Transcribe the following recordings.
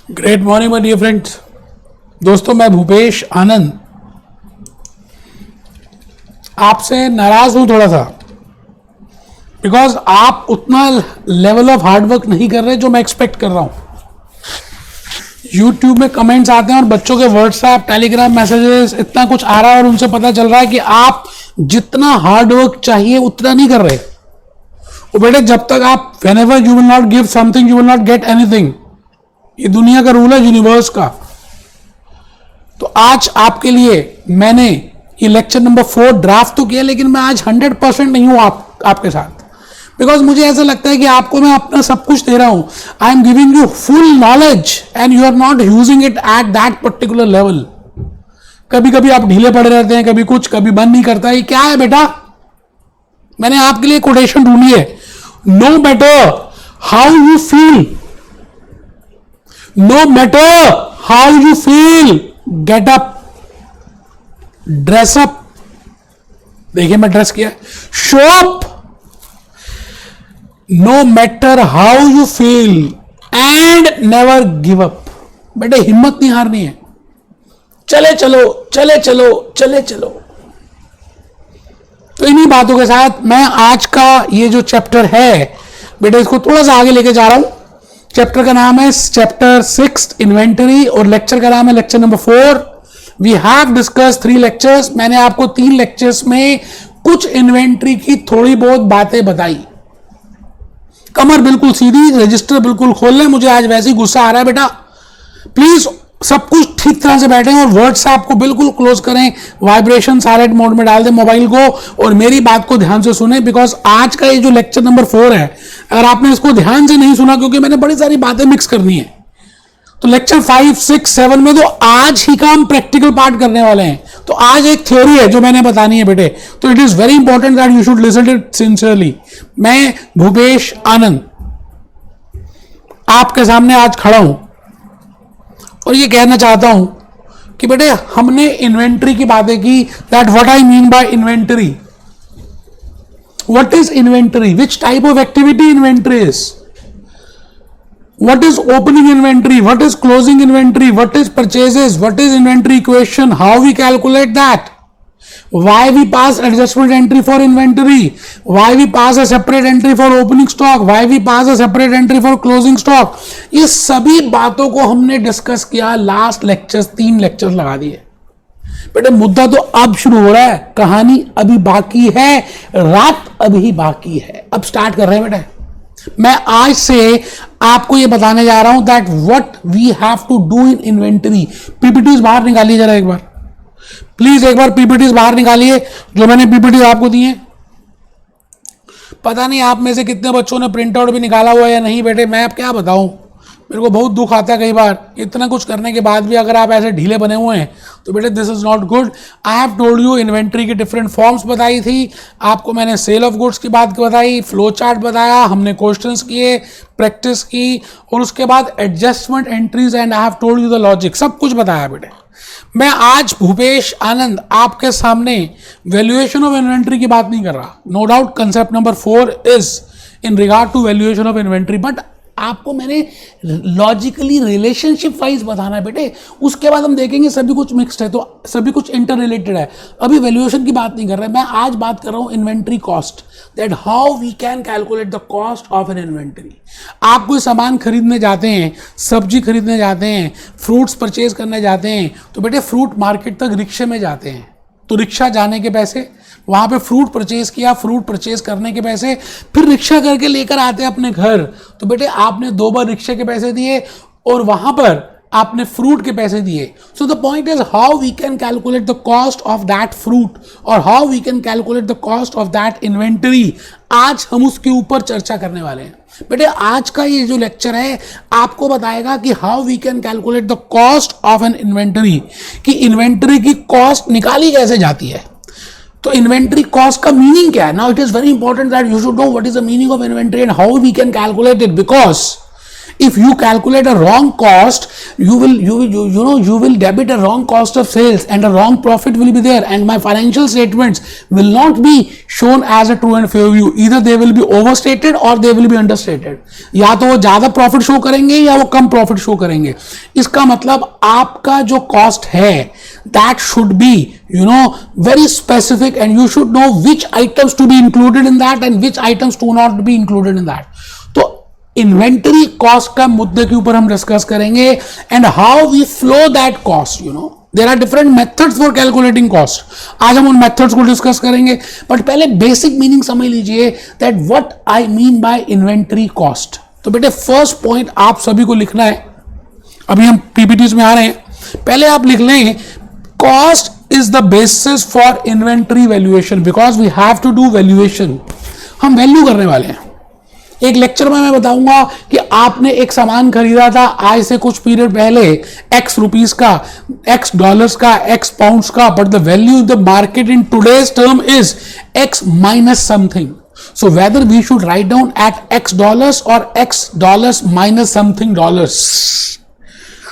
Great morning my dear friends. दोस्तों, मैं भूपेश आनंद आपसे नाराज हूं थोड़ा सा, बिकॉज आप उतना लेवल ऑफ हार्डवर्क नहीं कर रहे जो मैं एक्सपेक्ट कर रहा हूं। यूट्यूब में कमेंट्स आते हैं और बच्चों के व्हाट्सएप टेलीग्राम मैसेजेस इतना कुछ आ रहा है और उनसे पता चल रहा है कि आप जितना हार्डवर्क चाहिए उतना नहीं कर रहे। और बेटे, जब तक आप whenever you will not give something you will not get anything. ये दुनिया का रूल है, यूनिवर्स का। तो आज आपके लिए मैंने ये लेक्चर नंबर 4 ड्राफ्ट तो किया, लेकिन मैं आज 100% नहीं हूं आपके साथ, बिकॉज मुझे ऐसा लगता है कि आपको मैं अपना सब कुछ दे रहा हूं। I am giving you full knowledge and you are not using it at that particular level. कभी कभी आप ढीले पड़े रहते हैं, कभी कुछ, कभी मन नहीं करता। ये क्या है बेटा? मैंने आपके लिए कोटेशन ढूंढी है। No matter how you feel, no matter how you feel, get up, dress up। देखिए मैं ड्रेस किया। show up, no matter how you feel and never give up। बेटे, हिम्मत नहीं हारनी है। चले चलो चले चलो चले चलो। तो इन्हीं बातों के साथ मैं आज का ये जो चैप्टर है बेटे, इसको थोड़ा सा आगे लेके जा रहा हूं। चैप्टर का नाम है चैप्टर 6 इन्वेंटरी और लेक्चर का नाम है lecture number 4। We have discuss 3 lectures. मैंने आपको 3 लेक्चर्स में कुछ इन्वेंटरी की थोड़ी बहुत बातें बताई। कमर बिल्कुल सीधी, रजिस्टर बिल्कुल खोल लें। मुझे आज वैसे ही गुस्सा आ रहा है बेटा। प्लीज सब कुछ ठीक तरह से बैठें और व्हाट्सएप को बिल्कुल क्लोज करें, वाइब्रेशन साइलेंट मोड में डाल दें मोबाइल को और मेरी बात को ध्यान से सुने, बिकॉज आज का ये जो लेक्चर नंबर 4 है, अगर आपने इसको ध्यान से नहीं सुना, क्योंकि मैंने बड़ी सारी बातें मिक्स करनी है, तो लेक्चर 5, 6, 7 में तो आज ही का हम प्रैक्टिकल पार्ट करने वाले हैं। तो आज एक थ्योरी है जो मैंने बतानी है बेटे, तो it is very important that you should listen it sincerely. मैं भूपेश आनंद आपके सामने आज खड़ा हूं और ये कहना चाहता हूं कि बेटे, हमने इन्वेंटरी की बातें की। That what I mean by inventory. What is inventory? Which type of activity inventory is? What is opening inventory? What is closing inventory? What is purchases? What is inventory equation? How we calculate that? Why we pass adjustment entry for inventory? Why we pass a separate entry for opening stock? Why we pass a separate entry for closing stock? ये सभी बातों को हमने discuss किया last lectures, 3 lectures लगा दिए बेटे। मुद्दा तो अब शुरू हो रहा है, कहानी अभी बाकी है, रात अभी बाकी है। अब स्टार्ट कर रहे हैं बेटे। मैं आज से आपको ये बताने जा रहा हूं that what we have to do in inventory. PPTs बाहर निकालिए जरा एक बार, प्लीज एक बार पीपीटीज बाहर निकालिए जो मैंने पीपीटी आपको दी है। पता नहीं आप में से कितने बच्चों ने प्रिंट आउट भी निकाला हुआ है या नहीं बेटे। मैं अब क्या बताऊं, मेरे को बहुत दुख आता है कई बार। इतना कुछ करने के बाद भी अगर आप ऐसे ढीले बने हुए हैं तो बेटे this is not good. I have told you inventory की डिफरेंट फॉर्म्स बताई थी आपको। मैंने सेल ऑफ गुड्स की बात बताई, फ्लो चार्ट बताया, हमने क्वेश्चंस किए, प्रैक्टिस की, और उसके बाद adjustment entries and I have told you the logic. सब कुछ बताया बेटे। मैं आज भूपेश आनंद आपके सामने वैल्यूएशन ऑफ इन्वेंट्री की बात नहीं कर रहा। No doubt concept number 4 is in regard to valuation of inventory, but आपको मैंने लॉजिकली रिलेशनशिप वाइज बताना है बेटे। उसके बाद हम देखेंगे सभी कुछ मिक्स्ड है, तो सभी कुछ इंटर रिलेटेड है। अभी वैल्यूएशन की बात नहीं कर रहे, मैं आज बात कर रहा हूं inventory cost, that how we can calculate the cost of an inventory. आप कोई सामान खरीदने जाते हैं, सब्जी खरीदने जाते हैं, फ्रूट्स परचेज करने जाते हैं, तो बेटे फ्रूट मार्केट तक रिक्शे में जाते हैं, तो रिक्शा जाने के पैसे, वहां पे फ्रूट परचेज किया, फ्रूट परचेज करने के पैसे, फिर रिक्शा करके लेकर आते हैं अपने घर, तो बेटे आपने 2 बार रिक्शे के पैसे दिए और वहां पर आपने फ्रूट के पैसे दिए। So the point is how we can calculate the cost of that fruit और how we can calculate the cost of that inventory. आज हम उसके ऊपर चर्चा करने वाले हैं बेटे। आज का ये जो लेक्चर है आपको बताएगा कि how we can calculate the cost of an inventory, कि इन्वेंटरी की कॉस्ट निकाली कैसे जाती है। तो इन्वेंटरी कॉस्ट का मीनिंग क्या है? Now it is very important that you should know what is the meaning of inventory and how we can calculate it, because If you calculate a wrong cost, you will debit a wrong cost of sales and a wrong profit will be there, and my financial statements will not be shown as a true and fair view. Either they will be overstated or they will be understated. या तो वो ज्यादा profit show करेंगे या वो कम profit show करेंगे. इसका मतलब आपका जो कॉस्ट है that should be very specific, and you should know which items to be included in that and which items to not be included in that. तो इन्वेंटरी कॉस्ट का मुद्दे के ऊपर हम डिस्कस करेंगे and how we flow that cost. There are different methods for calculating cost. आज हम उन मेथड्स को डिस्कस करेंगे, बट पहले बेसिक मीनिंग समझ लीजिए that what I mean by inventory cost. तो बेटे फर्स्ट पॉइंट आप सभी को लिखना है. अभी हम पीपीटीज में आ रहे हैं. पहले आप लिख लें cost is the basis for inventory valuation because we have to do valuation. हम वैल्यू करने वाले हैं. एक लेक्चर में मैं बताऊंगा कि आपने एक सामान खरीदा था आज से कुछ पीरियड पहले x रुपीस का, x डॉलर्स का, x पाउंड्स का, but the value in the market in today's term is x minus something. So whether we should write down at x dollars or x dollars minus something dollars.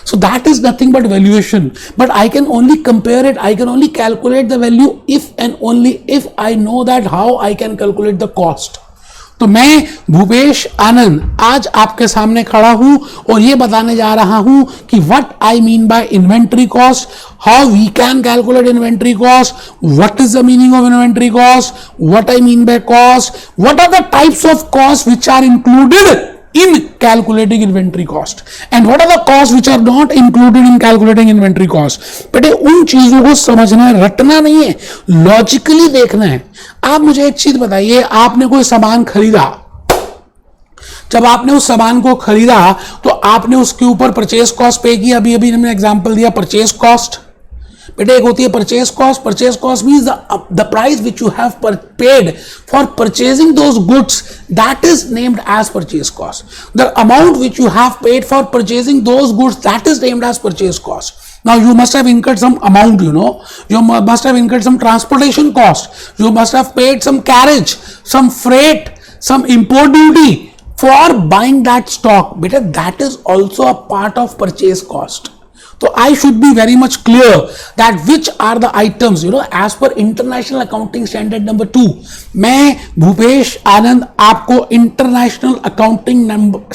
So that is nothing but valuation. But I can only compare it, I can only calculate the value if and only if I know that how I can calculate the cost. तो मैं भूपेश आनंद आज आपके सामने खड़ा हूं और ये बताने जा रहा हूं कि what I mean by inventory cost, how we can calculate inventory cost, what is the meaning of inventory cost, what I mean by cost, what are the types of costs which are included in calculating inventory cost and what are the costs which are not included in calculating inventory cost. बेटे उन चीजों को समझना है, रटना नहीं है, logically देखना है. आप मुझे एक चीज बताइए, आपने कोई सामान खरीदा, जब आपने उस सामान को खरीदा तो आपने उसके ऊपर परचेज कॉस्ट पे की. अभी अभी हमने एग्जांपल दिया परचेज कॉस्ट. बेटे एक होती है purchase cost. Purchase cost means the price which you have paid for purchasing those goods, that is named as purchase cost. The amount which you have paid for purchasing those goods, that is named as purchase cost. Now you must have incurred some amount, you must have incurred some transportation cost, you must have paid some carriage, some freight, some import duty for buying that stock. Beta, that is also a part of purchase cost. So I should be very much clear that which are the items, as per International Accounting Standard number 2. मैं भूपेश आनंद आपको International Accounting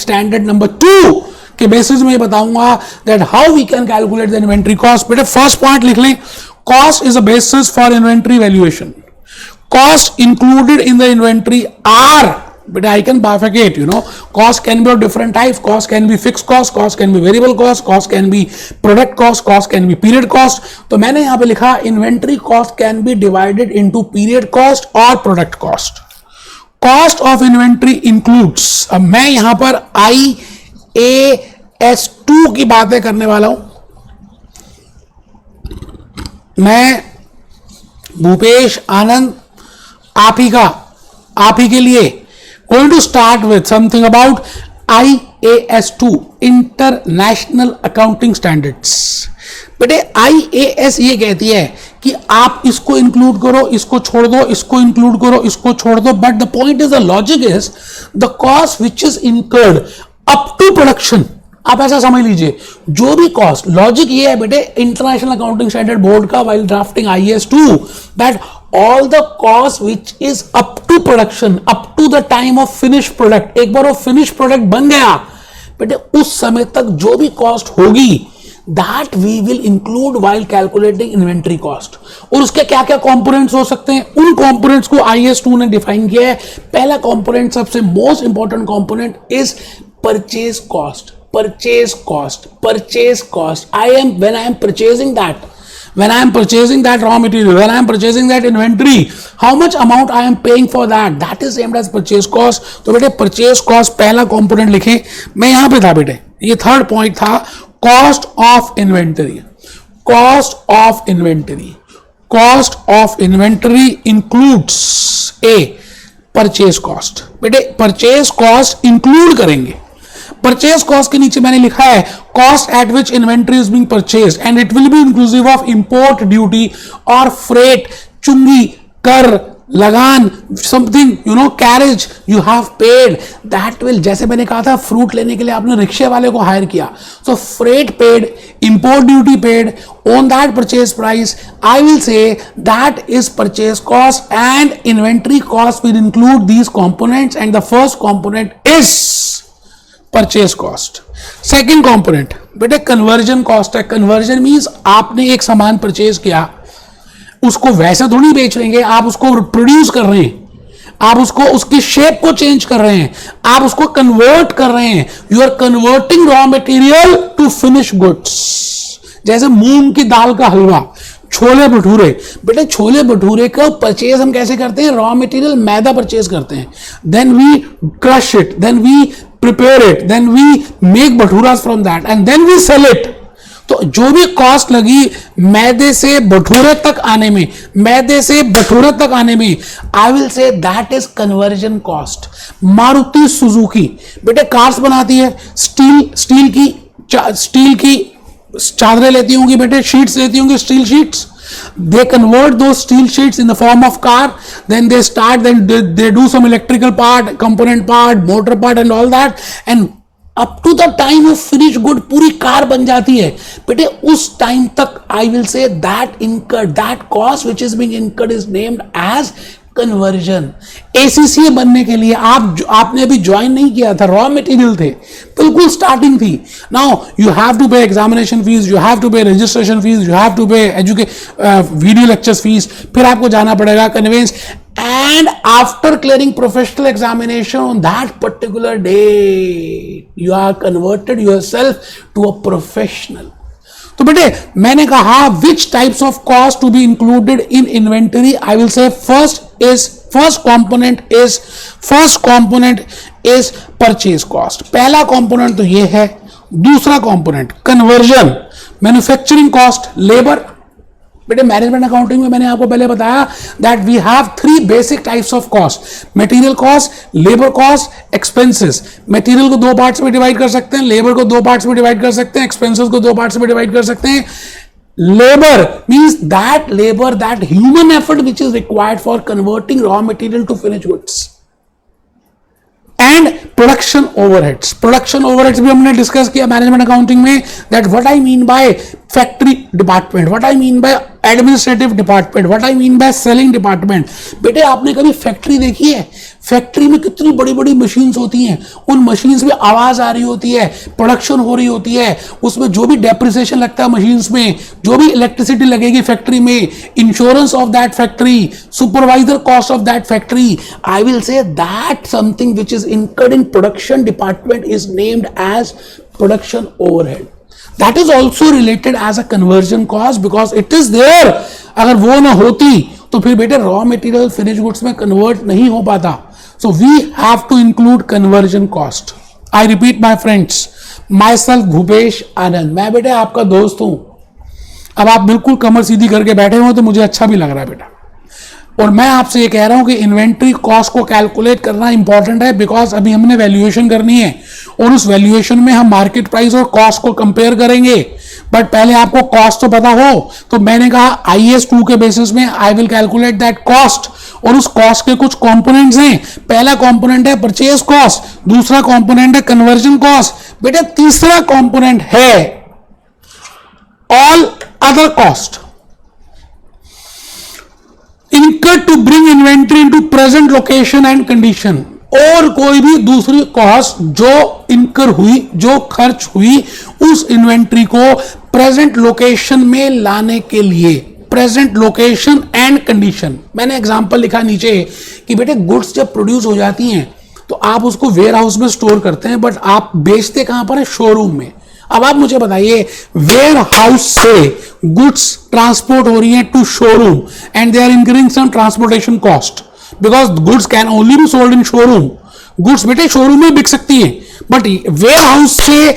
Standard number 2 के basis में बताऊंगा that how we can calculate the inventory cost. बेटे first point लिख लें, cost is a basis for inventory valuation. Cost included in the inventory are, but I can bifurcate, cost can be of different types. Cost can be fixed cost, cost can be variable cost, cost can be product cost, cost can be period cost. तो मैंने यहाँ पे लिखा inventory cost can be divided into period cost or product cost. Cost of inventory includes, अब मैं यहाँ पर IAS2 की बातें करने वाला हूं. मैं भूपेश आनंद आप ही के लिए going to start with something about IAS2, International Accounting Standards. बेटे IAS ये कहती है कि आप इसको इंक्लूड करो, इसको छोड़ दो, इसको इंक्लूड करो, इसको छोड़ दो, but the point is the logic is the cost which is incurred up to production. आप ऐसा समझ लीजिए, जो भी कॉस्ट, लॉजिक ये है बेटे इंटरनेशनल अकाउंटिंग स्टैंडर्ड बोर्ड का while drafting IAS2 that all the cost which is up to production, up to the time of finished product, एक बार वो finished product बन गया बेटे उस समय तक जो भी कॉस्ट होगी that we will include while calculating inventory cost. और उसके क्या क्या कंपोनेंट्स हो सकते हैं, उन कंपोनेंट्स को IAS2 ने डिफाइन किया है. पहला कंपोनेंट, सबसे most important component is purchase cost. Purchase cost. When I am purchasing that raw material, when I am purchasing that inventory, how much amount I am paying for that, that is named as purchase cost. तो बेटे purchase cost पहला component लिखें. मैं यहाँ पे था बेटे, ये थर्ड पॉइंट था cost of inventory. Cost of inventory includes a purchase cost. बेटे purchase cost include करेंगे. परचेज कॉस्ट के नीचे मैंने लिखा है cost at which inventory is being purchased and it will be inclusive of import duty और freight, चुंगी, कर, लगान, something you know carriage you have paid, that will, जैसे मैंने कहा था फ्रूट लेने के लिए आपने रिक्शे वाले को हायर किया, so freight paid, import duty paid, on that purchase price, I will say that is purchase cost and inventory cost will include these components and the first component is purchase cost. Second component बेटे conversion cost है. Conversion means आपने एक सामान purchase किया, उसको वैसे थोड़ी बेच लेंगे, आप उसको प्रोड्यूस कर रहे हैं, आप उसको उसकी शेप को चेंज कर रहे हैं, आप उसको कन्वर्ट कर रहे हैं. You are converting raw material to finish goods. जैसे मूंग की दाल का हलवा, छोले भटूरे, बेटे छोले भटूरे का परचेज हम कैसे करते हैं? रॉ मटेरियल मैदा परचेज करते हैं, then we crush it, then we prepare it, then we make bhatura from that and then we sell it. तो जो भी कॉस्ट लगी मैदे से भटूरे तक आने में, मैदे से भटूरे तक आने में, I will say that is conversion cost. Maruti Suzuki बेटे कार्स बनाती है, स्टील की चादरें लेती होंगी बेटे, शीट्स लेती होंगी, steel sheets. They convert those steel sheets in the form of car, then they do some electrical part, component part, motor part and all that, and up to the time of finish good पूरी car बन जाती है बेटे. उस time तक I will say that cost which is being incurred is named as conversion. ACCA बनने के लिए आपने अभी ज्वाइन नहीं किया था, रॉ मटेरियल थे, बिल्कुल स्टार्टिंग थी. Now you have to pay examination fees, you have to pay registration fees, you have to pay video lectures fees, फिर आपको जाना पड़ेगा conveyance, and after clearing professional examination on that particular day you are converted yourself to a professional. तो बेटे मैंने कहा which types of cost to be included in inventory. I will say first component is purchase cost. पहला component तो ये है. दूसरा component conversion, manufacturing cost, labor. बेटे मैनेजमेंट अकाउंटिंग में मैंने आपको पहले बताया that we have 3 basic types of cost, material cost, labour cost, expenses. Material को 2 पार्ट्स में डिवाइड कर सकते हैं, लेबर को 2 पार्ट्स में डिवाइड कर सकते हैं, एक्सपेंसेस को 2 पार्ट्स में डिवाइड कर सकते हैं. Labour means that human effort which is required for converting raw material to finish goods. And production overheads भी हमने डिस्कस किया मैनेजमेंट अकाउंटिंग में, that what I mean by factory department, what I mean by administrative department, what I mean by selling department. बेटे आपने कभी factory देखी है? Factory में कितनी बड़ी बड़ी मशीन्स होती हैं, उन मशीन्स में आवाज आ रही होती है, प्रोडक्शन हो रही होती है, उसमें जो भी डेप्रिसिएशन लगता है मशीन्स में, जो भी इलेक्ट्रिसिटी लगेगी फैक्ट्री में, insurance of that factory, supervisor cost of that factory. I will say that something which is incurred in production department is named as production overhead. That is also related as a conversion cost because it is there. अगर वो ना होती तो फिर बेटे raw material finish goods में convert नहीं हो पाता. So we have to include conversion cost. I repeat my friends, myself Bhupesh आनंद, मैं बेटे आपका दोस्त हूं. अब आप बिल्कुल कमर सीधी करके बैठे हो तो मुझे अच्छा भी लग रहा है बेटा. और मैं आपसे ये कह रहा हूं कि इन्वेंट्री कॉस्ट को कैलकुलेट करना इंपॉर्टेंट है बिकॉज अभी हमने वैल्यूएशन करनी है और उस वैल्यूएशन में हम मार्केट प्राइस और कॉस्ट को कंपेयर करेंगे. बट पहले आपको कॉस्ट तो पता हो, तो मैंने कहा IAS 2 के बेसिस में I will calculate that cost. और उस कॉस्ट के कुछ कंपोनेंट्स हैं. पहला कंपोनेंट है परचेज कॉस्ट, दूसरा कंपोनेंट है कन्वर्जन कॉस्ट. बेटा तीसरा कंपोनेंट है all other cost incurred to bring inventory into present location and condition. और कोई भी दूसरी कॉस्ट जो इनकर हुई, जो खर्च हुई उस इन्वेंट्री को प्रेजेंट लोकेशन में लाने के लिए. Present location and condition. मैंने एग्जांपल लिखा नीचे कि बेटे गुड्स जब प्रोड्यूस हो जाती हैं तो आप उसको वेयर हाउस में स्टोर करते हैं, बट आप बेचते कहां पर है? शोरूम में. अब आप मुझे बताइए वेयर हाउस से गुड्स ट्रांसपोर्ट हो रही है to showroom and they are increasing some transportation cost because goods can only be sold in showroom. Goods बेटे शोरूम में बिक सकती है, बट वेयर हाउस से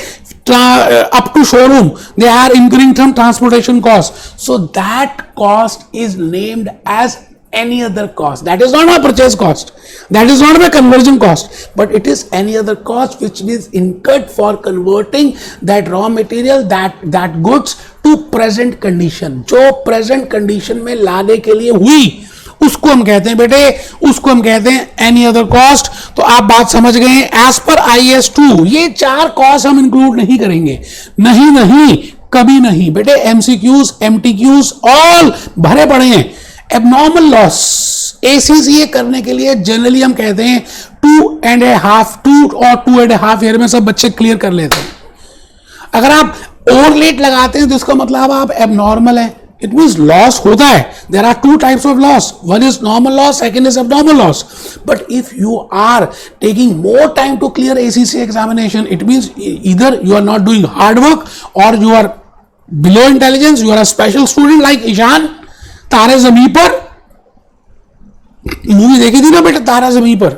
up to showroom they are incurring some transportation cost. So that cost is named as any other cost. That is not a purchase cost, that is not a conversion cost, but it is any other cost which is incurred for converting that raw material, that goods to present condition. जो present condition में लाने के लिए हुई उसको हम कहते हैं बेटे, उसको हम कहते हैं एनी अदर कॉस्ट। तो आप बात समझ गए हैं। एज पर IAS 2 ये 4 कॉस्ट हम इंक्लूड नहीं करेंगे, नहीं नहीं कभी नहीं बेटे। MCQs MTQs ऑल भरे पड़े हैं। एबनॉर्मल लॉस ACCA करने के लिए जनरली हम कहते हैं 2 और 2.5 ईयर में सब बच्चे क्लियर कर लेते हैं। अगर आप और लेट लगाते हैं तो इसका मतलब आप एबनॉर्मल है। इट मीन्स लॉस होता है। There are 2 types of loss, one is normal loss, second is abnormal loss. But if you are taking more time to clear ACCA examination, it means either you are not doing hard work और you are below intelligence, you are a special student like Ishaan. Taare Zameen पर movie देखी थी ना बेटा, तारा जमीन पर।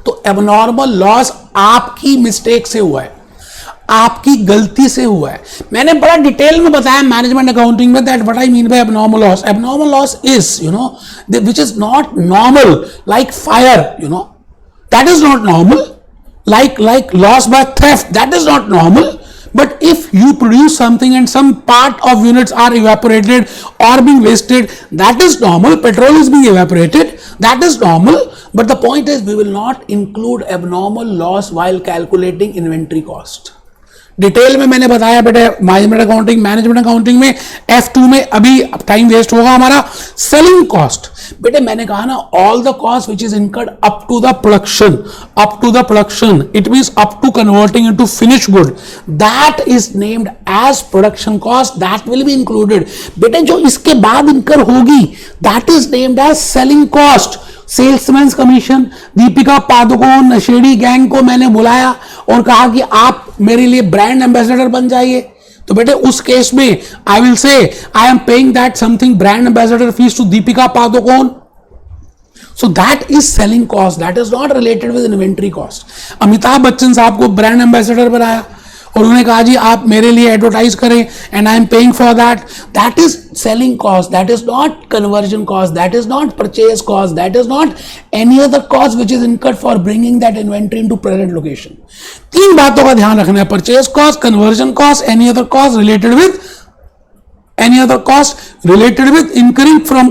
तो abnormal loss आपकी मिस्टेक से हुआ है, आपकी गलती से हुआ है। मैंने बड़ा डिटेल में बताया मैनेजमेंट अकाउंटिंग में that what I mean bye abnormal loss. Abnormal loss is which is not normal, like fire, that is not normal, like loss by theft, that is not normal. But if you produce something and some part of units are evaporated or being wasted, that is normal. Petrol is being evaporated, that is normal. But the point is, we will not include abnormal loss while calculating inventory cost. Detail में मैंने बताया बेटे management accounting में F2 में। अभी time waste होगा हमारा। Selling cost बेटे मैंने कहा ना, all the cost which is incurred up to the production, it means up to converting into finish good, that is named as production cost, that will be included. बेटे जो इसके बाद इनकर होगी that is named as selling cost. Salesman commission, Deepika Padukone नशेड़ी gang को मैंने बुलाया और कहा कि आप मेरे लिए ब्रांड एम्बेसडर बन जाइए, तो बेटे उस केस में I will say I am paying that something brand ambassador fees to Deepika Padukone. So that is selling cost, that is not related with inventory cost. Amitabh Bachchan साहब को ब्रांड एम्बेसडर बनाया और उन्होंने कहा जी आप मेरे लिए एडवर्टाइज करें and I am paying for that, that is selling cost, that is not conversion cost, that is not purchase cost, that is not any other cost which is incurred for bringing that inventory into present location. 3 बातों का ध्यान रखना है, purchase cost, conversion cost, any other cost related with incurring from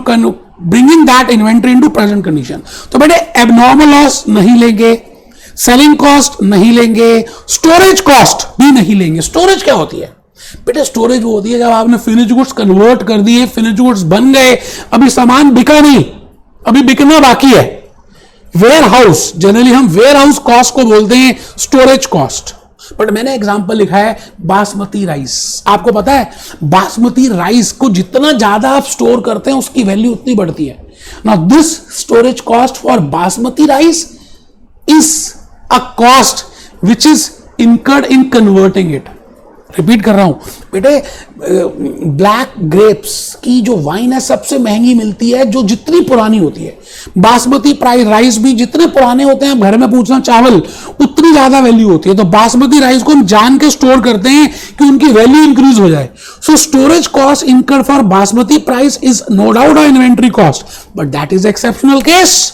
bringing that inventory into present condition. तो बेटे abnormal loss नहीं लेंगे, selling cost नहीं लेंगे, स्टोरेज कॉस्ट भी नहीं लेंगे। स्टोरेज क्या होती है बेटे? स्टोरेज वो होती है जब आपने फिनिश गुड्स कन्वर्ट कर दिए, फिनिश गुड्स बन गए, अभी सामान बिका नहीं, अभी बिकना बाकी है। वेयर हाउस, जनरली हम वेयर हाउस कॉस्ट को बोलते हैं स्टोरेज कॉस्ट। बट मैंने एग्जांपल लिखा है बासमती राइस। आपको पता है बासमती राइस को जितना ज्यादा आप स्टोर करते हैं उसकी वैल्यू उतनी बढ़ती है। Now this storage cost for basmati rice is a cost which is incurred in converting it. Repeat कर रहा हूं बेटे, ब्लैक ग्रेप्स की जो वाइन है सबसे महंगी मिलती है जो जितनी पुरानी होती है। बासमती राइस भी जितने पुराने होते हैं, घर में पूछना चावल, उतनी ज्यादा वैल्यू होती है। तो बासमती राइस को हम जान के स्टोर करते हैं कि उनकी वैल्यू इंक्रीज हो जाए। So storage cost incurred for basmati price is no doubt a inventory cost, but that is exceptional case.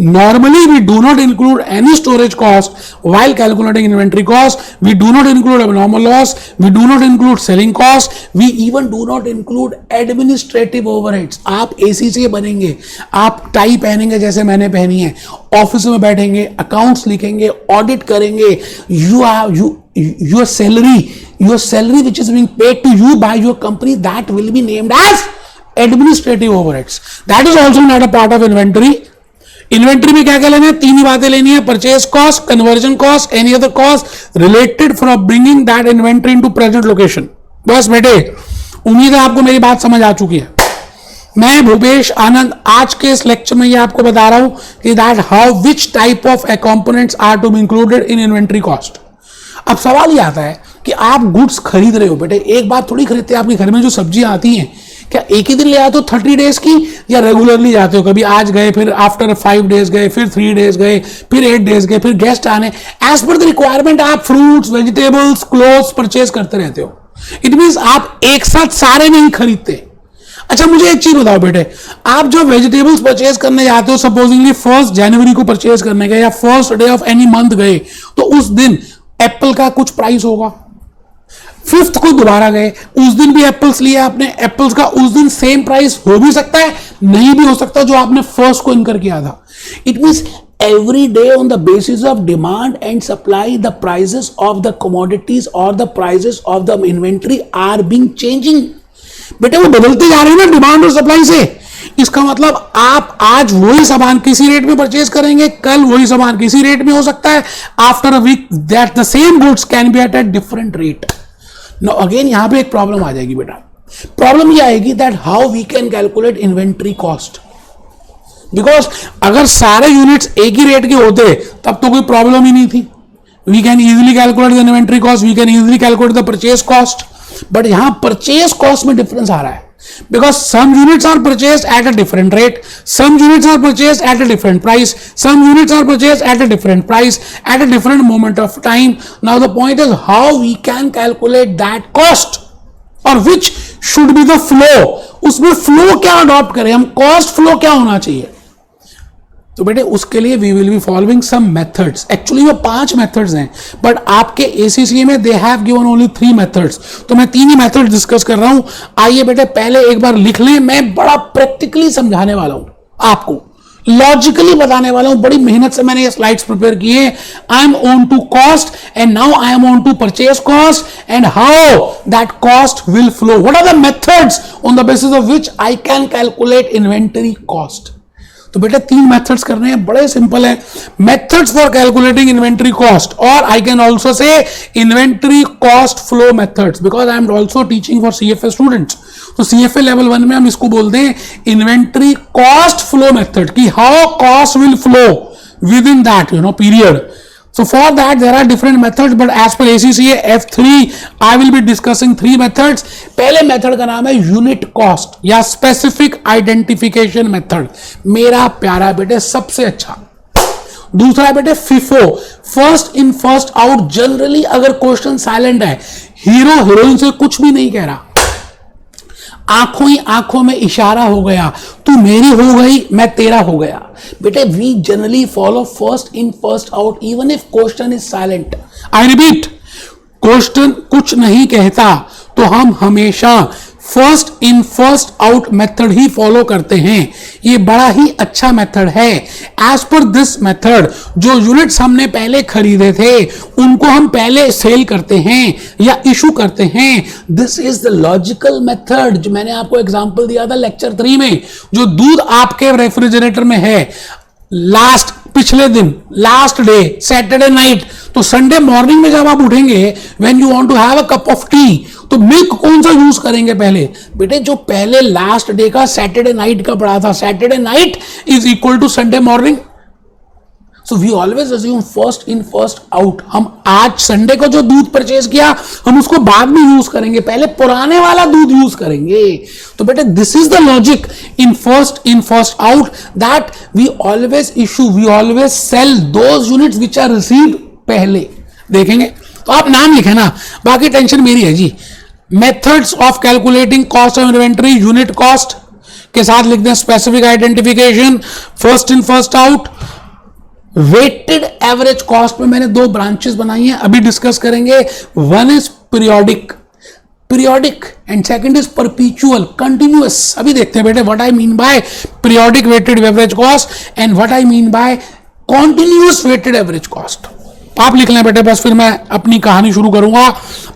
Normally, we do not include any storage cost while calculating inventory cost. We do not include abnormal loss. We do not include selling cost. We even do not include administrative overheads. आप ACCA बनेंगे, आप tie पहनेंगे जैसे मैंने पहनी है, office में बैठेंगे, अकाउंट्स लिखेंगे, ऑडिट करेंगे. Your salary which is being paid to you by your company, that will be named as administrative overheads. That is also not a part of inventory. Inventory में क्या क्या लेना है? 3 ही बातें लेनी है, purchase cost, conversion cost, any other cost related from bringing that inventory into present location. बस बेटे, उम्मीद है आपको मेरी बात समझ आ चुकी है. मैं भूपेश आनंद आज के इस लेक्चर में ये आपको बता रहा हूं कि that how which type of components are to be included in inventory cost. अब सवाल ये आता है कि आप गुड्स खरीद रहे हो बेटे, एक बार थोड़ी खरीदते हैं. आपके घर में जो सब्जियां आती हैं, क्या एक ही दिन ले आते हो 30 डेज की, या रेगुलरली जाते हो? कभी आज गए, फिर आफ्टर 5 डेज गए, फिर 3 डेज गए, फिर 8 डेज गए, फिर गेस्ट आने. एज पर द रिक्वायरमेंट आप फ्रूट्स, वेजिटेबल्स, क्लोथ्स परचेज करते रहते हो. इट मीन्स आप एक साथ सारे नहीं खरीदते. अच्छा, मुझे एक चीज बताओ बेटे, आप जो वेजिटेबल्स परचेज करने जाते हो, सपोजिंगली 1 जनवरी को परचेज करने गए या first day of any month गए, तो उस दिन एप्पल का कुछ प्राइस होगा. 5th को दोबारा गए, उस दिन भी एप्पल्स लिए आपने, एप्पल्स का उस दिन सेम प्राइस हो भी सकता है, नहीं भी हो सकता जो आपने फर्स्ट को इनकर किया था. It means every day on the basis of demand and supply, the prices of the commodities or the prices of the inventory are being changing. बेटे वो बदलते जा रहे हैं ना डिमांड और सप्लाई से. इसका मतलब आप आज वही सामान किसी रेट में परचेज करेंगे, कल वही सामान किसी रेट में हो सकता है. After a week that the same goods can be at different rate. Now again यहां पे एक प्रॉब्लम आ जाएगी बेटा. प्रॉब्लम ये आएगी that how we can calculate inventory cost. Because अगर सारे यूनिट्स एक ही रेट के होते तब तो कोई प्रॉब्लम ही नहीं थी. We can easily calculate the inventory cost, we can easily calculate the purchase cost. But यहां परचेज कॉस्ट में डिफरेंस आ रहा है. Because some units are purchased at a different rate, some units are purchased at a different price, some units are purchased at a different price, at a different moment of time. Now the point is how we can calculate that cost or which should be the flow. उसमें flow क्या adopt करें हम, cost flow क्या होना चाहिए. तो बेटे उसके लिए we will be following some methods. Actually वो 5 मेथड्स हैं, बट आपके एसीसीए में they have given only 3 methods. तो मैं 3 ही मेथड डिस्कस कर रहा हूं. आइए बेटे पहले एक बार लिख लें. मैं बड़ा प्रैक्टिकली समझाने वाला हूं आपको, लॉजिकली बताने वाला हूं. बड़ी मेहनत से मैंने ये स्लाइड्स प्रिपेयर किए. I am on to cost and now I am on to purchase cost and how that cost will flow. What are the methods on the basis of which I can calculate inventory cost. तो बेटा 3 methods करने हैं, बड़े simple है. Methods for calculating inventory cost, और I can also say inventory cost flow methods, because I am also teaching for CFA students. तो CFA level 1 में हम इसको बोलते हैं इन्वेंट्री कॉस्ट फ्लो मेथड, की how cost will flow with in that period. So for that there are different methods, but as per ACCA F3 I will be discussing 3 methods. पहले method का नाम है यूनिट कॉस्ट या specific identification method. मेरा प्यारा बेटे सबसे अच्छा. दूसरा बेटे FIFO, first in first out. Generally अगर क्वेश्चन साइलेंट है, हीरो हीरोइन से कुछ भी नहीं कह रहा, आंखों ही आंखों में इशारा हो गया, तू मेरी हो गई मैं तेरा हो गया. बेटे we generally follow first in first out even if question is silent. I repeat, question कुछ नहीं कहता तो हम हमेशा first in first out method ही फॉलो करते हैं. ये बड़ा ही अच्छा मेथड है. एज पर दिस मेथड जो यूनिट्स हमने पहले खरीदे थे उनको हम पहले सेल करते हैं या इशू करते हैं. This is the logical method. जो मैंने आपको एग्जांपल दिया था लेक्चर 3 में, जो दूध आपके रेफ्रिजरेटर में है, लास्ट पिछले दिन, लास्ट डे, सैटरडे नाइट, तो संडे मॉर्निंग में जब आप उठेंगे, when you want to have a cup of tea, तो मिल्क कौन सा यूज करेंगे पहले? बेटे जो पहले लास्ट डे का सैटरडे नाइट का पड़ा था. Saturday night is equal to Sunday morning. So we always assume first in first out. हम आज संडे को जो दूध परचेज किया हम उसको बाद में यूज करेंगे, पहले पुराने वाला दूध यूज करेंगे. तो बेटे this is the logic in first out, that we always issue, we always sell those units which are received पहले. देखेंगे तो आप नाम लिखे ना, बाकी टेंशन मेरी है जी. Methods of calculating cost of inventory, unit cost के साथ लिख दें specific identification, first in first out. Weighted average cost में मैंने 2 ब्रांचेस बनाई हैं, अभी डिस्कस करेंगे. One is periodic and second is perpetual, continuous. अभी देखते हैं बेटे what I mean by periodic weighted average cost and what I mean by continuous weighted average cost. आप लिख लें बेटे, बस फिर मैं अपनी कहानी शुरू करूंगा.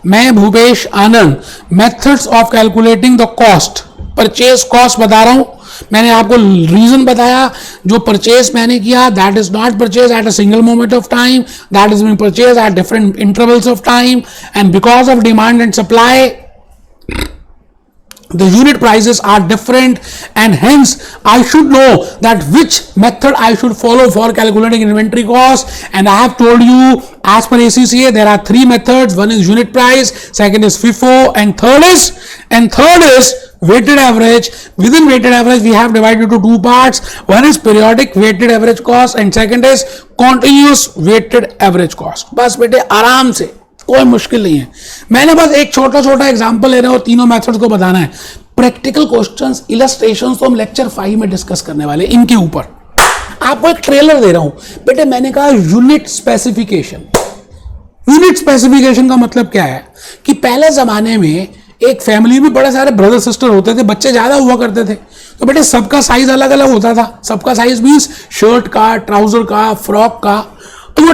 मैं Bhupesh Anand, methods of calculating the cost, purchase cost बता रहा हूं. मैंने आपको रीजन बताया, जो परचेज मैंने किया that is not purchase at a single moment of time, that is being purchase at different intervals of time, and because of demand and supply the unit prices are different, and hence I should know that which method I should follow for calculating inventory cost. And I have told you, as per ACCA there are 3 methods. One is unit price, second is FIFO, and third is weighted average. Within weighted average we have divided into 2 parts. One is periodic weighted average cost and second is continuous weighted average cost. बस बेटे आराम से, कोई मुश्किल नहीं है. मैंने बस एक छोटा छोटा एग्जांपल ले रहे हैं और तीनों मेथड्स को बताना है. प्रैक्टिकल क्वेश्चंस, इलस्ट्रेशंस तो हम लेक्चर 5 में डिस्कस करने वाले इनके ऊपर. आपको एक ट्रेलर दे रहा हूं बेटे. मैंने कहा यूनिट स्पेसिफिकेशन. यूनिट स्पेसिफिकेशन का मतलब क्या है कि पहले जमाने में एक फैमिली में बड़े सारे ब्रदर सिस्टर होते थे, बच्चे ज्यादा हुआ करते थे, तो बेटे सबका साइज अलग अलग होता था, सबका साइज मीन्स शर्ट का, ट्राउजर का, फ्रॉक का। तो वो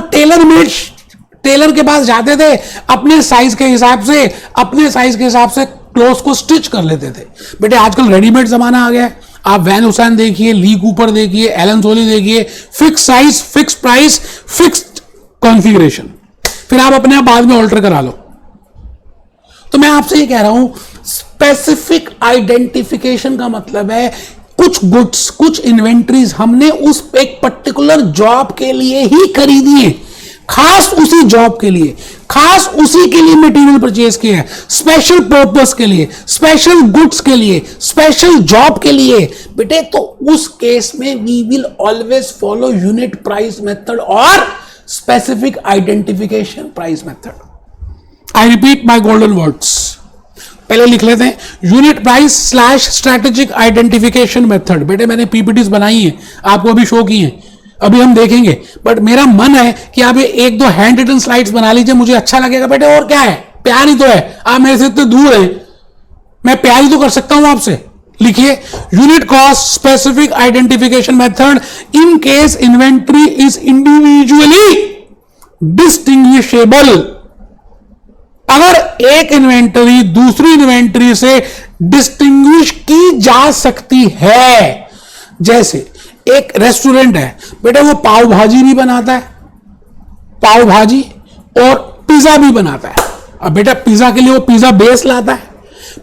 टेलर के पास जाते थे, अपने साइज के हिसाब से क्लोथ को स्टिच कर लेते थे। बेटे आजकल रेडीमेड जमाना आ गया है, आप वैन हुसैन देखिए, ली कूपर देखिए, एलन सोली देखिए, fix size, fix price, fixed configuration, फिर आप अपने आप बाद में ऑल्टर करा लो। तो मैं आपसे ये कह रहा हूं, स्पेसिफिक आइडेंटिफिकेशन का मतलब है कुछ गुड्स, कुछ इन्वेंट्रीज हमने उस एक पर्टिकुलर जॉब के लिए ही खरीदी है, खास उसी जॉब के लिए, खास उसी के लिए मटेरियल परचेज किया है, स्पेशल पर्पस के लिए, स्पेशल गुड्स के लिए, स्पेशल जॉब के लिए। बेटे तो उस केस में we will always follow unit price method और specific identification price method. I repeat my golden words, पहले लिख लेते हैं, unit price slash strategic identification method. बेटे मैंने पीपीटीज बनाई है, आपको अभी शो की है, अभी हम देखेंगे, बट मेरा मन है कि आप ये एक दो हैंड रिटन स्लाइड्स बना लीजिए, मुझे अच्छा लगेगा। बेटे और क्या है, प्यार ही तो है, आप मेरे से इतने दूर हैं, मैं प्यार ही तो कर सकता हूं आपसे। लिखिए, unit cost specific identification method in case inventory is individually distinguishable. अगर एक इन्वेंटरी दूसरी इन्वेंटरी से डिस्टिंग्विश की जा सकती है, जैसे एक रेस्टोरेंट है बेटे, वो पाव भाजी भी बनाता है, पाव भाजी और पिज्जा भी बनाता है। अब बेटा पिज्जा के लिए वो पिज्जा बेस लाता है,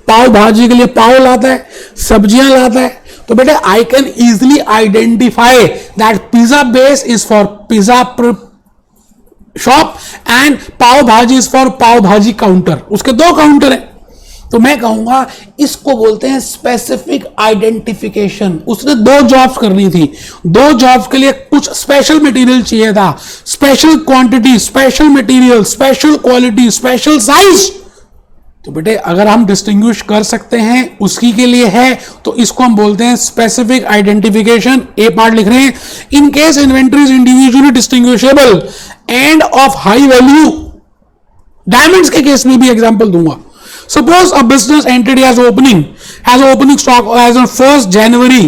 पाव भाजी के लिए पाव लाता है, सब्जियां लाता है। तो बेटे I can easily identify that pizza base is for pizza shop and pav bhaji is for पाव भाजी काउंटर, उसके दो काउंटर हैं। तो मैं कहूंगा इसको बोलते हैं स्पेसिफिक आइडेंटिफिकेशन। उसने दो जॉब्स करनी थी, दो जॉब्स के लिए कुछ स्पेशल मटेरियल चाहिए था, special quantity, special material, special quality, special size. तो बेटे अगर हम डिस्टिंग्विश कर सकते हैं उसकी के लिए है, तो इसको हम बोलते हैं स्पेसिफिक आइडेंटिफिकेशन। ए पार्ट लिख रहे हैं, in case inventory is individually distinguishable end of high value. Diamonds के केस में भी एग्जांपल दूंगा। Suppose a business entity has opening stock as on 1st January,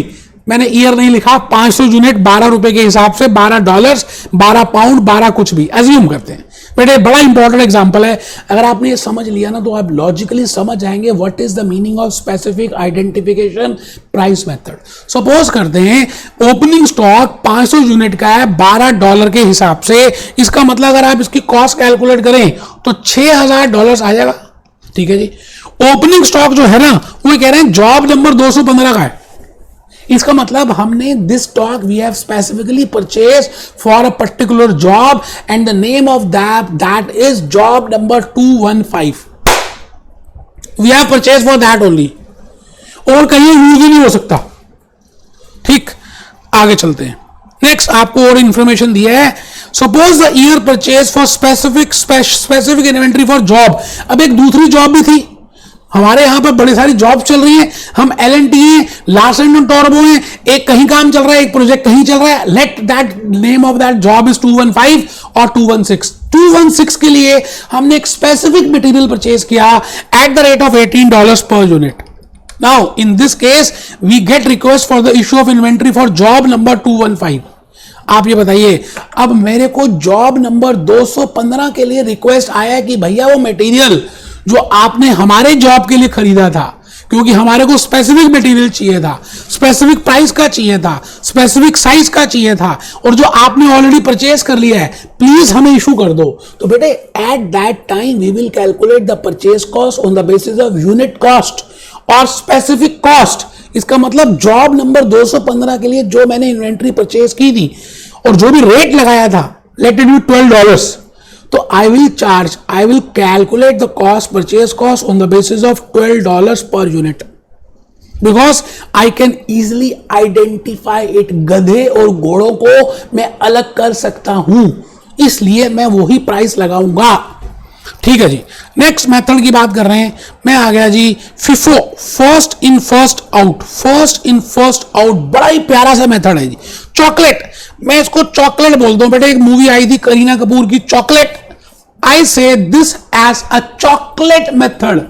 मैंने ईयर नहीं लिखा, 500 यूनिट 12 रुपए के हिसाब से, $12, 12 पाउंड, 12 कुछ भी एज्यूम करते हैं। बेटे बड़ा इंपॉर्टेंट एग्जांपल है, अगर आपने ये समझ लिया ना तो आप लॉजिकली समझ जाएंगे what is the meaning of specific identification price method. Suppose करते हैं ओपनिंग स्टॉक 500 यूनिट का है $12 के हिसाब से, इसका मतलब अगर आप इसकी कॉस्ट कैलकुलेट करें तो $6000 आ जाएगा। ठीक है जी, ओपनिंग स्टॉक जो है ना वो कह रहे हैं जॉब नंबर 215 का है, इसका मतलब हमने this stock we have specifically purchase for a particular job and the name of that is job number 215, we have purchase for that only, और कहीं यूज ही नहीं हो सकता। ठीक, आगे चलते हैं। नेक्स्ट आपको और इंफॉर्मेशन दिया है, suppose the year purchase for specific inventory for job. अब एक दूसरी जॉब भी थी, हमारे यहां पर बड़ी सारी जॉब चल रही है, हम L&T हैं, लार्सन एंड टोब्रो हैं, एक कहीं काम चल रहा है, एक प्रोजेक्ट कहीं चल रहा है। Let that name of that job is 215 और 216। 216 के लिए हमने एक स्पेसिफिक मटेरियल परचेज किया eight the rate of $18 per unit. Now, in this case, we get request for the issue of inventory for job number 215. आप ये बताइए, अब मेरे को जॉब नंबर 215 के लिए रिक्वेस्ट आया कि भैया वो मटेरियल जो आपने हमारे जॉब के लिए खरीदा था, क्योंकि हमारे को स्पेसिफिक मटेरियल चाहिए था, स्पेसिफिक प्राइस का चाहिए था, स्पेसिफिक साइज का चाहिए था, और जो आपने ऑलरेडी परचेज कर लिया है, प्लीज हमें इशू कर दो। तो बेटे at that time we will calculate the purchase cost on the basis of unit cost और स्पेसिफिक कॉस्ट। इसका मतलब जॉब नंबर 215 के लिए जो मैंने इन्वेंट्री परचेज की थी और जो भी रेट लगाया था, लेट इट बी $12, तो I will calculate the cost, purchase cost on the basis of $12 per unit, because I can easily identify it. गधे और घोड़ों को मैं अलग कर सकता हूं, इसलिए मैं वही प्राइस लगाऊंगा। ठीक है जी, नेक्स्ट मेथड की बात कर रहे हैं, मैं आ गया जी FIFO, first in first out. First in first out बड़ा ही प्यारा सा मेथड है जी। चॉकलेट, मैं इसको चॉकलेट बोलता हूं। बेटे एक मूवी आई थी करीना कपूर की, chocolate. I say this as a chocolate method.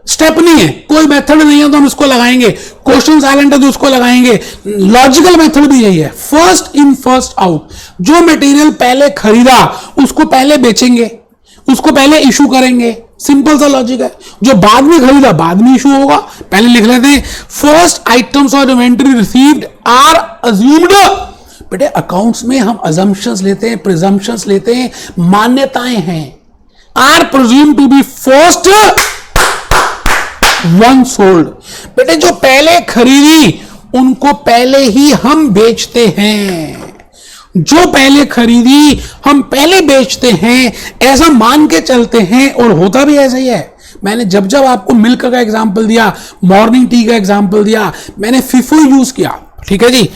Step नहीं है, कोई मेथड नहीं है तो हम इसको लगाएंगे, क्वेश्चन साइलेंट है तो उसको लगाएंगे, लॉजिकल मेथड भी यही है, फर्स्ट इन फर्स्ट आउट। जो मटेरियल पहले खरीदा उसको पहले बेचेंगे, उसको पहले इशू करेंगे, सिंपल सा लॉजिक है। जो बाद में खरीदा बाद में इशू होगा, पहले लिख लेते हैं first items of inventory received are assumed. बेटे अकाउंट्स में हम अजम्पशंस लेते हैं, प्रिजम्पशंस लेते हैं, मान्यताएं हैं। Are presume to be first one sold. बेटे जो पहले खरीदी उनको पहले ही हम बेचते हैं, जो पहले खरीदी हम पहले बेचते हैं, ऐसा मान के चलते हैं और होता भी ऐसा ही है। मैंने जब जब आपको मिल्क का एग्जांपल दिया, मॉर्निंग टी का एग्जांपल दिया, मैंने फिफो यूज किया, ठीक है जी।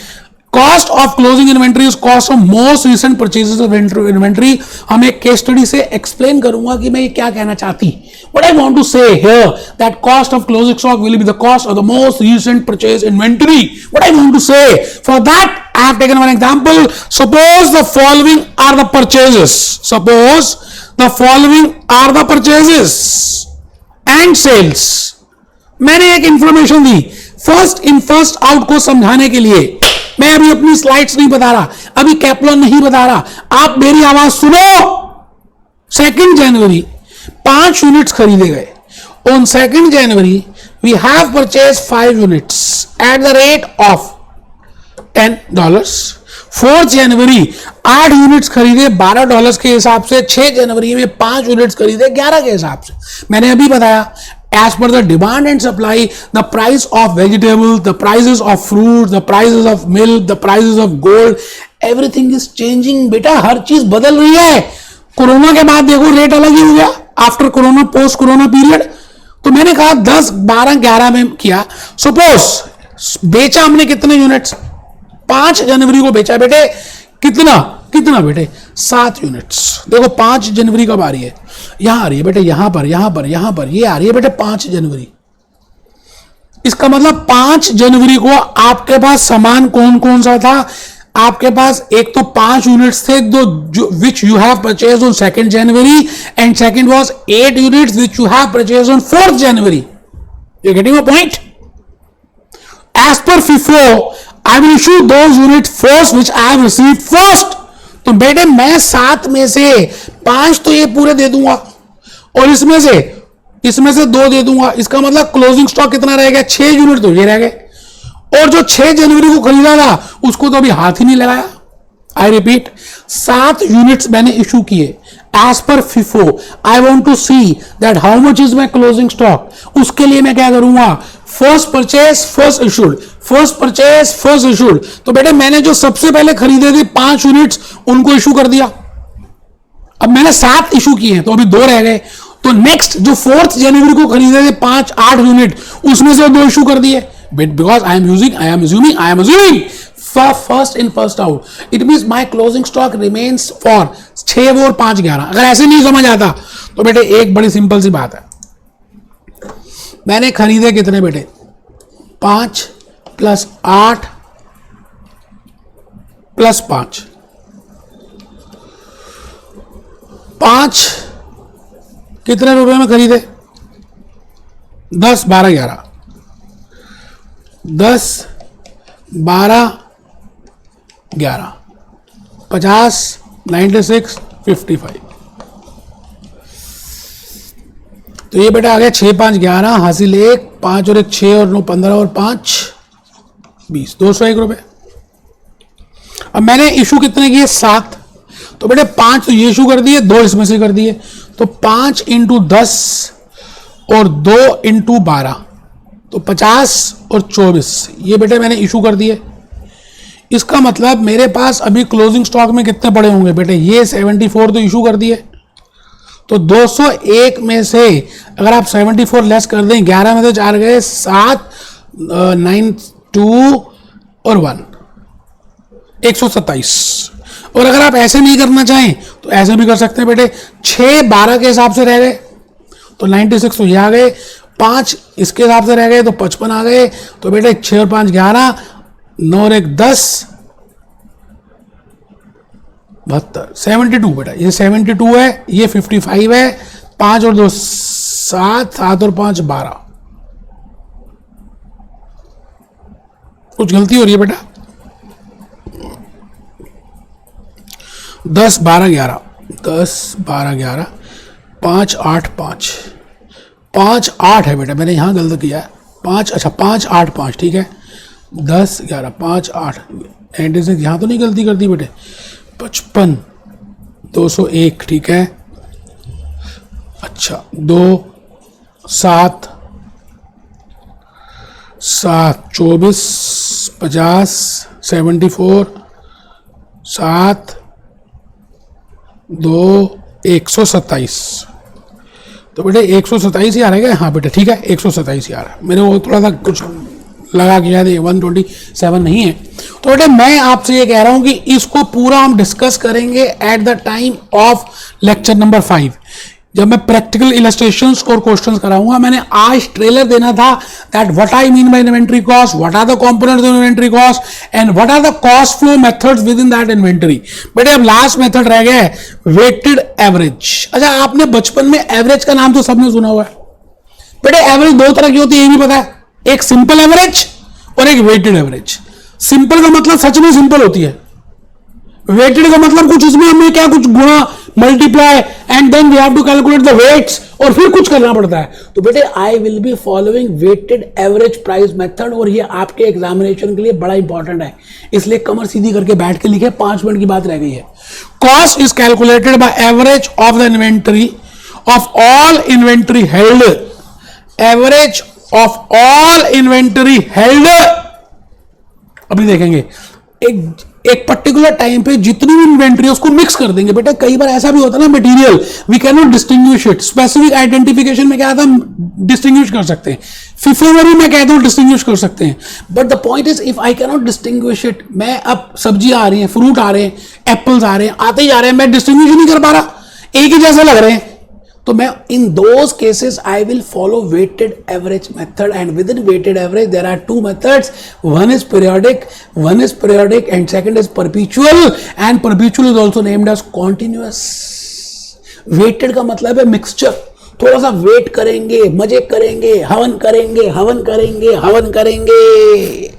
Cost of closing inventory is cost of most recent purchases of inventory. हम एक केस स्टडी से एक्सप्लेन करूंगा कि मैं ये क्या कहना चाहती। What I want to say here that cost of closing stock will be the cost of the most recent purchase inventory. What I want to say for that, I have taken one example. Suppose the following are the purchases. Suppose the following are the purchases and sales. मैंने एक information the first in first out को समझाने के लिए। मैं अभी अपनी slides नहीं बता रहा, अभी कैप्लॉन नहीं बता रहा, आप मेरी आवाज सुनो। 2 जनवरी 5 यूनिट्स खरीदे गए। On 2 January we have purchase 5 units at the rate of $10। 4 जनवरी 8 यूनिट्स खरीदे $12 के हिसाब से। 6 जनवरी में 5 यूनिट्स खरीदे 11 के हिसाब से। मैंने अभी बताया as per the demand and supply, the price of vegetables, the prices of fruits, the prices of milk, the prices of gold, everything is changing। बेटा हर चीज बदल रही है। कोरोना के बाद देखो रेट अलग ही हो गया, after corona post corona period. तो मैंने कहा 10, 12, 11 में किया। सपोज बेचा हमने कितने यूनिट्स, 5 जनवरी को बेचा बेटे, कितना बेटे 7 यूनिट्स। देखो 5 जनवरी कब आ रही है, यहां आ रही है बेटे, यहां पर ये आ रही है बेटे 5 जनवरी। इसका मतलब 5 जनवरी को आपके पास सामान कौन कौन सा था। आपके पास एक तो 5 यूनिट्स थे दो which you have purchase on 2 January and second was 8 units which you have purchase on 4 January. You getting my point. As per FIFO I will issue those units first which I have received first। तो बेटे मैं 7 में से 5 तो ये पूरे दे दूंगा और इसमें से 2 दे दूंगा। इसका मतलब क्लोजिंग स्टॉक कितना रह गया, 6 यूनिट तो ये रह गए। और जो 6 जनवरी को खरीदा था उसको तो अभी हाथ ही नहीं लगाया। आई रिपीट 7 यूनिट्स मैंने इशू किए as per FIFO। I want to see that how much is my closing stock. उसके लिए मैं क्या करूंगा, first purchase first issued, first purchase first issued. तो बेटे मैंने जो सबसे पहले खरीदे थे 5 यूनिट्स उनको इशू कर दिया। अब मैंने 7 इशू किए हैं तो अभी 2 रह गए। तो नेक्स्ट जो 4 जनवरी को खरीदे थे 8 यूनिट उसमें से 2 इशू कर दिए। Because I am assuming first in first out, it means my closing stock remains for 6 और 5 11। अगर ऐसे नहीं समझ आता तो बेटे एक बड़ी सिंपल सी बात है, मैंने खरीदे कितने बेटे 5 + 8 + 5 5 कितने रुपए में खरीदे 10 12 11 10 12 11 50 96 55। तो ये बेटा आ गया 6 5 11 हासिल 1 5 और 1 6 और 9 15 और 5 20 201 रुपए। अब मैंने इशू कितने किए 7। तो बेटे 5 तो ये इशू कर दिए, 2 इसमें से कर दिए। तो 5 × 10 और 2 × 12 तो 50 और 24 ये बेटे मैंने इशू कर दिए। इसका मतलब मेरे पास अभी क्लोजिंग स्टॉक में कितने पड़े होंगे बेटे, ये 74 तो इशू कर दिए। तो 201 में से अगर आप 74 लेस कर दें, 11 में तो 4 गए, 7 9 2 और 1 127। और अगर आप ऐसे नहीं करना चाहें तो ऐसे भी कर सकते हैं बेटे, 6 12 के हिसाब से रह गए तो 96 तो ये आ गए, 5 इसके हिसाब से रह गए तो 55 आ गए। तो बेटे 6 और 5 11 9 और 1 10 72 72 बेटा ये 72 है, ये 55 है, 5 और 2 7 7 और 5 12। कुछ गलती हो रही है बेटा। 10 12 11 10 12 11 5 8 5 5 8 है बेटा, मैंने यहाँ गलत किया है 5, अच्छा 5 8 5 ठीक है। 10 11 5 8 एंड से यहाँ तो नहीं गलती कर दी बेटे। 55 201 ठीक है। अच्छा 2 7 7 24 50 74 7 2 127। तो बेटे 127 ही आ रहा है। हाँ बेटे ठीक है 127 ही आ रहा है। मेरे को थोड़ा सा कुछ लगा कि यार 127 नहीं है। तो बेटे मैं आपसे ये कह रहा हूं कि इसको पूरा हम डिस्कस करेंगे at the time of lecture number 5, जब मैं प्रैक्टिकल इलस्ट्रेशंस और क्वेश्चंस कराऊंगा। मैंने आज ट्रेलर देना था that what I mean by inventory cost, what are the components of inventory cost and what are the cost flow methods within that inventory. बेटे अब लास्ट मेथड रह गया है वेटेड एवरेज। अच्छा आपने बचपन में एवरेज का नाम तो सबने सुना हुआ है। बेटे एवरेज दो तरह की होती है ये भी पता है, एक सिंपल एवरेज और एक वेटेड एवरेज। सिंपल का मतलब सच में सिंपल होती है, वेटेड का मतलब कुछ उसमें हमें क्या कुछ गुणा multiply and then we have to calculate the weights और फिर कुछ करना पड़ता है। तो बेटे I will be following weighted average price method और ये आपके एग्जामिनेशन के लिए बड़ा इंपॉर्टेंट है, इसलिए कमर सीधी करके बैठ के लिखे। 5 मिनट की बात रह गई है। Cost is calculated by average of the inventory of all inventory held, average of all inventory held. अभी देखेंगे एक पर्टिकुलर टाइम पे जितनी भी इन्वेंटरी है उसको मिक्स कर देंगे। बेटा कई बार ऐसा भी होता है ना material we can not distinguish it. Specific identification में क्या आता है डिस्टिंग्विश कर सकते हैं, फिफो में भी मैं कहता हूं डिस्टिंग्विश कर सकते हैं। But the point is if I can not distinguish it, मैं अब सब्जियां आ रही हैं, फ्रूट आ रहे हैं, एप्पल्स आ रहे हैं, आते ही जा रहे हैं, मैं डिस्टिंग्विश नहीं कर पा रहा, एक ही जैसे लग रहे हैं, तो मैं in those cases I will follow weighted average method and within weighted average there are 2 methods, one is periodic and second is perpetual and perpetual is also named as continuous. Weighted का मतलब है mixture, थोड़ा सा wait करेंगे, मजे करेंगे, हवन करेंगे, हवन करेंगे, हवन करेंगे।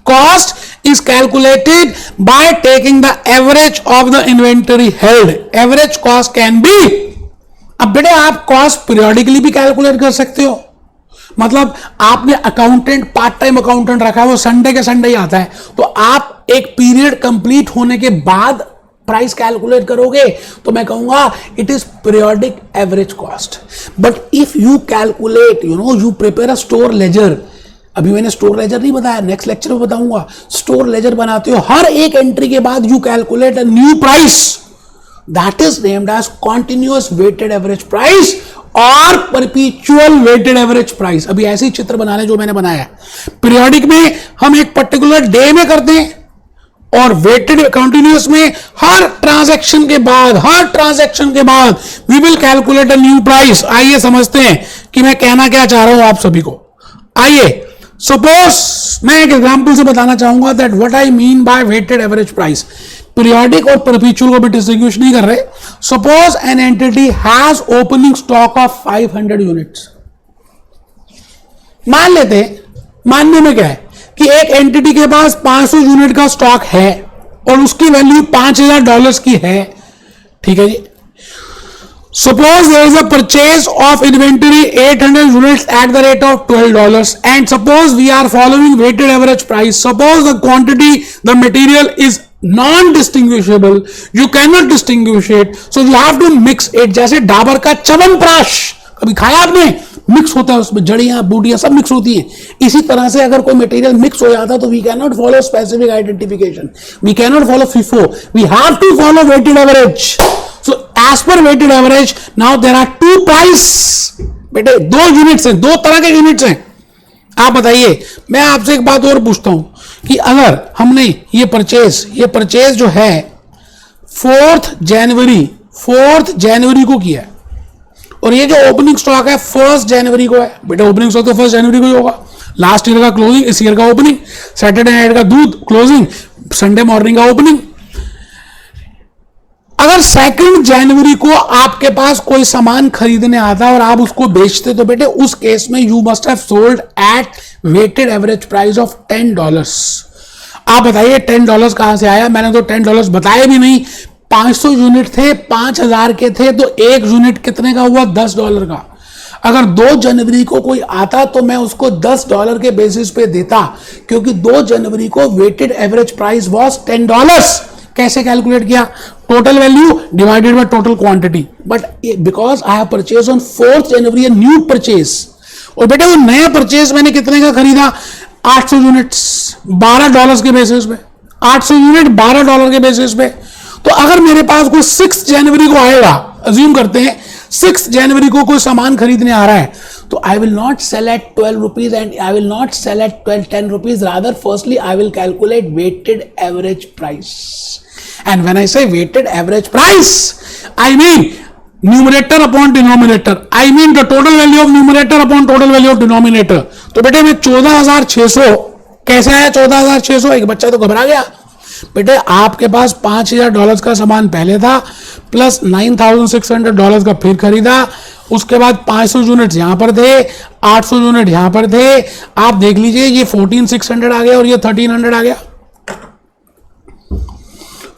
Cost is calculated by taking the average of the inventory held. Average cost can be, अब बेटे आप कॉस्ट पीरियोडिकली भी कैलकुलेट कर सकते हो। मतलब आपने अकाउंटेंट पार्ट टाइम अकाउंटेंट रखा है, वो संडे के संडे ही आता है, तो आप एक पीरियड कंप्लीट होने के बाद प्राइस कैलकुलेट करोगे तो मैं कहूंगा it is periodic average cost. But if you calculate you prepare a store laser, अभी मैंने स्टोर लेजर नहीं बताया, नेक्स्ट लेक्चर में बताऊंगा। स्टोर लेजर बनाते हो, हर एक एंट्री के बाद you calculate a new price, that is named as continuous weighted average price और perpetual weighted average price। अभी ऐसे ही चित्र बना लें जो मैंने बनाया है। पीरियोडिक में हम एक पर्टिकुलर डे में करते हैं और वेटेड कंटिन्यूअस में हर ट्रांजैक्शन के बाद we will calculate a new price. आइए समझते हैं कि मैं कहना क्या चाह रहा हूं आप सभी को। आइए सपोज मैं एक एग्जांपल से बताना चाहूंगा that what I mean by weighted average price. Periodic और परपेचुअल को भी डिस्टिंग्विश नहीं कर रहे। Suppose an entity has opening stock of 500 units. मान लेते हैं, मानने में क्या है कि एक एंटिटी के पास 500 यूनिट का स्टॉक है और उसकी वैल्यू $5000 की है, ठीक है जी। Suppose there is a purchase of inventory 800 units at the rate of $12 and suppose we are following weighted average price. Suppose the quantity, the material is non-distinguishable, you cannot distinguish it, so you have to mix it। जैसे डाबर का च्यवनप्राश कभी खाया आपने, mix होता है उसमें जड़ियां बूटियां सब मिक्स होती हैं। इसी तरह से अगर कोई मटेरियल मिक्स हो जाता तो we can not follow specific identification, we can not follow FIFO, we have to follow weighted average. So as per weighted average, now there are 2 price। बेटे 2 यूनिट्स हैं, 2 तरह के यूनिट्स हैं। आप बताइए, मैं आपसे एक बात और पूछता हूं कि अगर हमने ये परचेज जो है 4th जनवरी को किया है और ये जो ओपनिंग स्टॉक है 1st जनवरी को है, बेटा ओपनिंग स्टॉक तो 1st जनवरी को ही होगा। लास्ट ईयर का क्लोजिंग, इस ईयर का ओपनिंग, सैटरडे नाइट का दूध क्लोजिंग, संडे मॉर्निंग का ओपनिंग। अगर 2 जनवरी को आपके पास कोई सामान खरीदने आता और आप उसको बेचते, तो बेटे उस केस में you must have sold at weighted average price of $10। आप बताइए $10 कहां से आया? मैंने तो $10 बताया भी नहीं। 500 यूनिट थे, 5000 के थे, तो एक यूनिट कितने का हुआ? $10 का। अगर 2 जनवरी को कोई आता तो मैं उसको $10 के बेसिस पे देता, क्योंकि 2 जनवरी को वेटेड एवरेज प्राइस वॉज $10। कैसे कैलकुलेट किया? Total value divided by total quantity. But because I have purchase on 4 January new purchase, और बेटे वो नया परचेज मैंने कितने का खरीदा? 800 यूनिट्स $12 के बेसिस पे। 800 यूनिट $12 के बेसिस पे। तो अगर मेरे पास कोई 6 जनवरी को आएगा, अज्यूम करते हैं 6 जनवरी को कोई सामान खरीदने आ रहा है, तो I will not sell at 12 rupees and I will not sell at 10 rupees, rather firstly I will calculate weighted average price. And when I say weighted average price, I mean numerator upon denominator, I mean the total value of numerator upon total value of denominator. तो बेटे मैं 14,600 कैसे आया? 14,600, एक बच्चा तो घबरा गया। बेटे आपके पास $5,000 का सामान पहले था, प्लस $9,600 का फिर खरीदा, उसके बाद 500 यूनिट यहां पर थे, 800 यूनिट यहां पर थे। आप देख लीजिए ये 14,600 आ गया और ये 1,300 आ गया।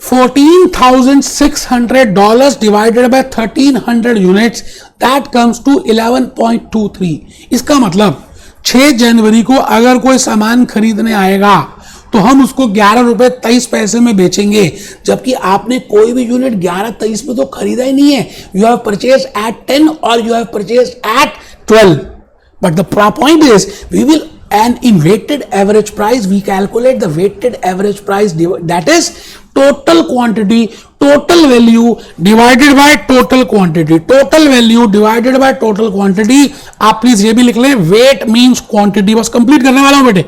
$14,600 divided by 1,300 units, that comes to 11.23। इसका मतलब 6 जनवरी को अगर कोई सामान खरीदने आएगा तो हम उसको ₹11.23 में बेचेंगे, जबकि आपने कोई भी यूनिट 11.23 पे तो खरीदा ही नहीं है। यू हैव परचेज एट 10 और you have purchase at 12। But the point is we will, and in weighted average price we calculate the weighted average price, that is total quantity, total value divided by total quantity, total value divided by total quantity। आप please ये भी लिख लें, weight means quantity। बस complete करने वाला हूं बेटे,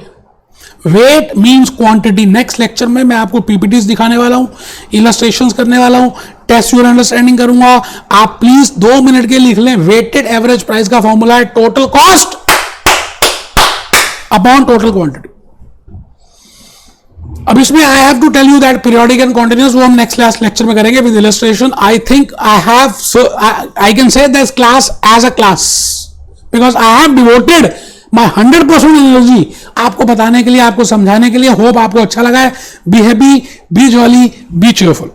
weight means quantity. Next lecture में मैं आपको पीपीटीज दिखाने वाला हूं, इलस्ट्रेशंस करने वाला हूं, टेस्ट योर अंडरस्टैंडिंग करूंगा। आप प्लीज 2 मिनट के लिख लें, वेटेड एवरेज प्राइस का फॉर्मूला है total cost upon total quantity. अब इसमें I have to tell you that periodic and continuous वो हम नेक्स्ट क्लास लेक्चर में करेंगे with illustration. I think I can say this class as a class because I have devoted my 100% energy आपको बताने के लिए, आपको समझाने के लिए। होप आपको अच्छा लगा है। Be happy, B jolly, B cheerful.